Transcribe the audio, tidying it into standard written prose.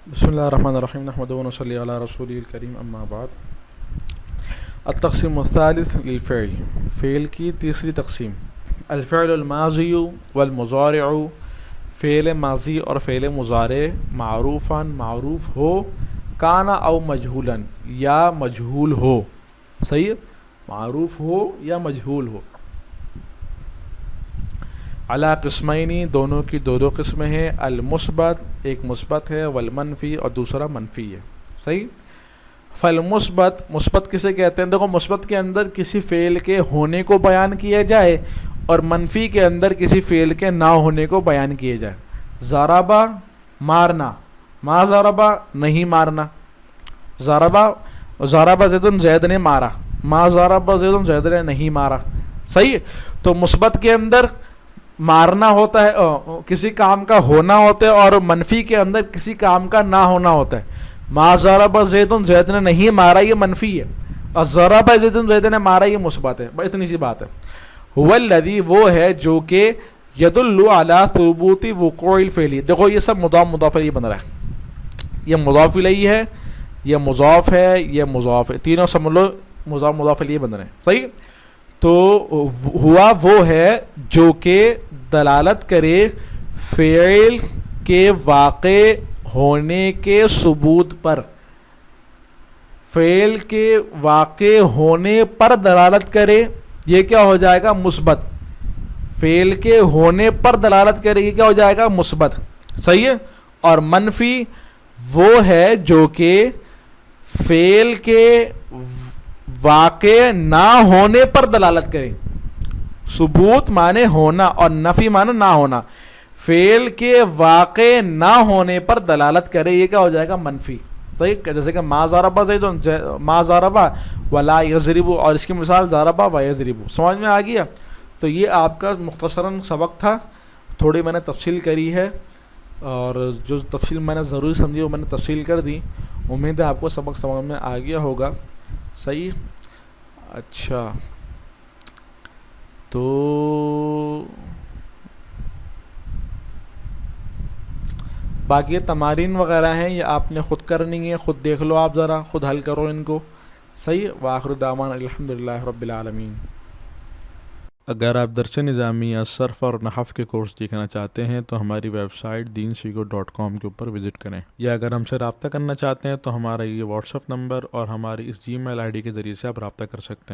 بسم اللہ الرحمن الرحیم نحمده ونصلی علی رسوله الکریم اما بعد التقسیم الثالث للفعل، فعل کی تیسری تقسیم۔ الفعل الماضی والمضارع، فعل ماضی اور فعل مضارع معروفاً معروف ہو، کانا او مجہولاً یا مجہول ہو، صحیح ہے، معروف ہو یا مجہول ہو۔ علی قسمینی، دونوں کی دو قسمیں ہیں، المثبت ایک مثبت ہے، والمنفی اور دوسرا منفی ہے، صحیح۔ فالمثبت، مثبت کسے کہتے ہیں؟ دیکھو، مثبت کے اندر کسی فعل کے ہونے کو بیان کیا جائے اور منفی کے اندر کسی فعل کے نہ ہونے کو بیان کیا جائے۔ ضربہ مارنا، ما ضربہ نہیں مارنا، ضربہ زید زید نے مارا، ما ضربہ زید زید نے نہیں مارا، صحیح ہے۔ تو مثبت کے اندر مارنا ہوتا ہے، کسی کام کا ہونا ہوتا ہے، اور منفی کے اندر کسی کام کا نہ ہونا ہوتا ہے۔ ما ضرب زید زید نے نہیں مارا، یہ منفی ہے، اور ضرب زید زید نے مارا، یہ مثبت ہے۔ بس اتنی سی بات ہے۔ هو الذی، وہ ہے جو کہ یدل علی ثبوت وقوع الفعل، دیکھو یہ سب مضاف مضاف الیہ بن رہا ہے، یہ مضاف الیہ ہے، یہ مضاف ہے، یہ مضاف ہے، تینوں سمجھ لو مضاف مضاف الیہ بن رہے ہیں، صحیح۔ تو ہوا وہ ہے جو کہ دلالت کرے فعل کے واقع ہونے کے ثبوت پر، فعل کے واقع ہونے پر دلالت کرے، یہ کیا ہو جائے گا؟ مثبت۔ فعل کے ہونے پر دلالت کرے، یہ کیا ہو جائے گا؟ مثبت، صحیح ہے۔ اور منفی وہ ہے جو کہ فعل کے واقع نہ ہونے پر دلالت کرے۔ ثبوت مانے ہونا اور نفی مانے نہ ہونا، فعل کے واقع نہ ہونے پر دلالت کرے، یہ کیا ہو جائے گا؟ منفی، صحیح۔ جیسے کہ ما ضرب زید، ما ضرب ولا یضرب، اور اس کی مثال ضرب و یضرب، سمجھ میں آ گیا؟ تو یہ آپ کا مختصراً سبق تھا، تھوڑی میں نے تفصیل کری ہے، اور جو تفصیل میں نے ضروری سمجھی وہ میں نے تفصیل کر دی۔ امید ہے آپ کو سبق سمجھ میں آ گیا ہوگا، صحیح۔ اچھا، تو باقی تمارین وغیرہ ہیں، یہ آپ نے خود کرنی ہے، خود دیکھ لو، آپ ذرا خود حل کرو ان کو، صحیح۔ وآخر دعوانا الحمدللہ رب العالمین۔ اگر آپ درس نظامی یا صرف اور نحو کے کورس دیکھنا چاہتے ہیں تو ہماری ویب سائٹ deensiko.com کے اوپر وزٹ کریں، یا اگر ہم سے رابطہ کرنا چاہتے ہیں تو ہمارا یہ واٹس ایپ نمبر اور ہماری اس جی میل آئی ڈی کے ذریعے سے آپ رابطہ کر سکتے ہیں۔